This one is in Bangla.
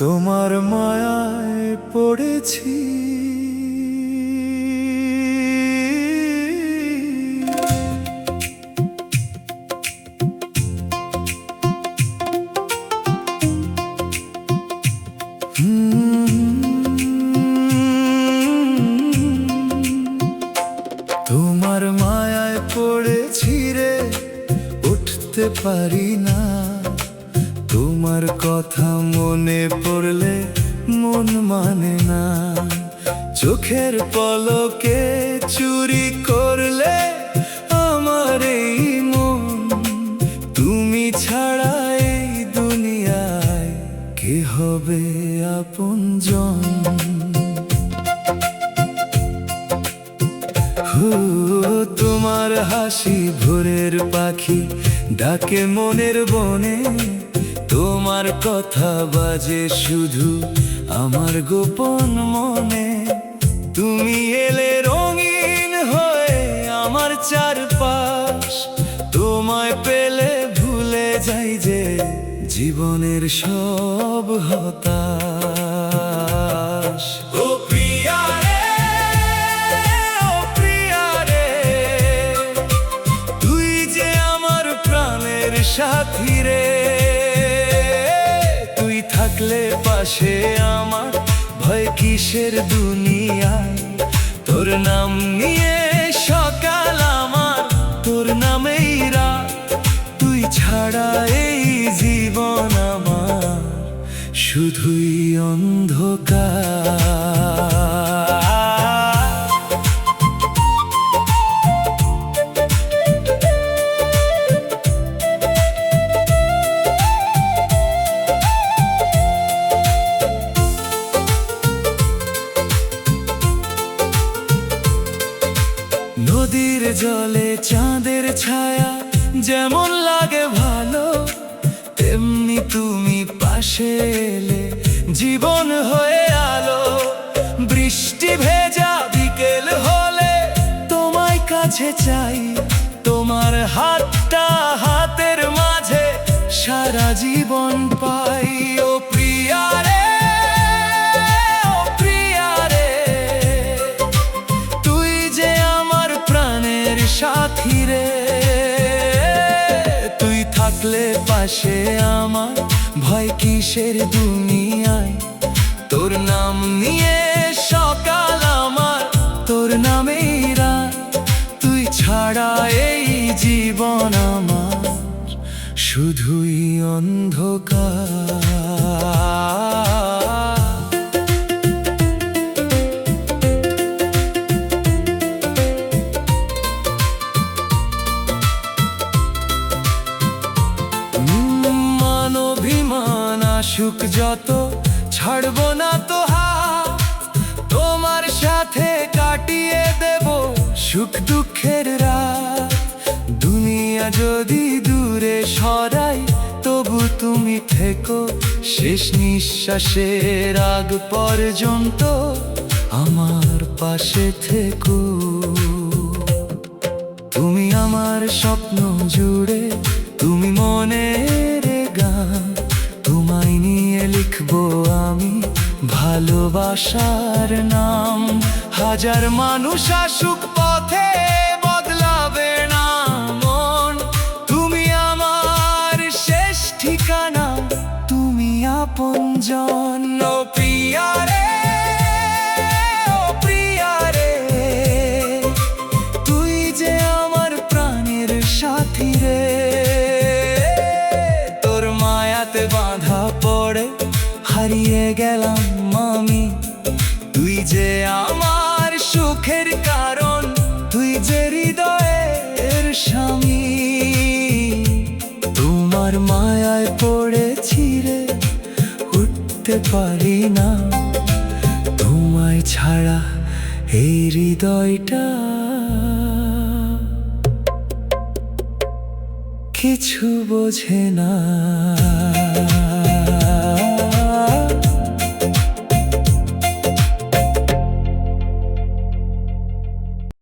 তোমার মায়ায় পড়েছি। তোমার মায়ায় পড়েছি রে, উঠতে পারি না। তোমার কথা মনে পড়লে মন মানে না। চোখের পলকে চুরি করলে আমার এই মন। তুমি ছাড়া এই দুনিয়ায় কে হবে আপনজন? তোমার হাসি ভোরের পাখি ডাকে মনের বনে। তোমার কথা বাজে শুধু আমার গোপন মনে। তুমি এলে রঙিন হয়ে আমার চারপাশ। তোমায় পেলে ভুলে যাই যে জীবনের সব হতাশ। ও প্রিয়া রে, ও প্রিয়া রে, তুই যে আমার প্রাণের সাথী রে। থাকলে পাশে আমার ভয় কিসের দুনিয়ায়। তোর নাম নিয়ে সকাল আমার, তোর নামেই রাত। তুই ছাড়া এই জীবন আমার শুধুই অন্ধকার। নদীর জলে চাঁদের ছায়া যেমন লাগে ভালো, তেমনি তুমি পাশে এলে জীবন হয়ে আলো। বৃষ্টি ভেজা বিকেল হলে তোমায় কাছে চাই। তোমার হাতটা হাতের মাঝে সারা জীবন পাই। ও প্রিয়া রে, ও প্রিয়া রে, তুই যে আমার প্রাণের সাথী রে। তুই থাকলে পাশে আমার ভয় কিসের দুনিয়ায়। তোর নাম নিয়ে সকাল আমার, তোর নামেই রাত। তুই ছাড়া এই জীবন আমার শুধুই অন্ধকার। অভিমান আসুক যত, ছাড়বো না তো হাত। তোমার সাথে কাটিয়ে দেব সুখ দুঃখের রাত। দুনিয়া যদি দূরে সরাই তবু তুমি থেকো। শেষ নিঃশ্বাসের আগ পর্যন্ত আমার পাশে থেকো। তুমি আমার স্বপ্ন জুড়ে, তুমি মনের গান। তোমায় নিয়ে লিখবো আমি ভালোবাসার নাম। হাজার মানুষ আসুক পথে বদলাবে না মন। তুমি আমার শেষ ঠিকানা, তুমি আপনজন। ও প্রিয়া রে, ও প্রিয়া রে, তুই যে আমার প্রাণের সাথী রে। তোর মায়াতে বাঁধা পড়ে হারিয়ে গেলাম আমি। তুই যে আমার সুখের কারণ, তুই যে হৃদয়ের স্বামী। তোমার মায়ায় পড়েছি রে, উঠতে পারি না। তোমায় ছাড়া এই হৃদয়টা কিছু বোঝে না।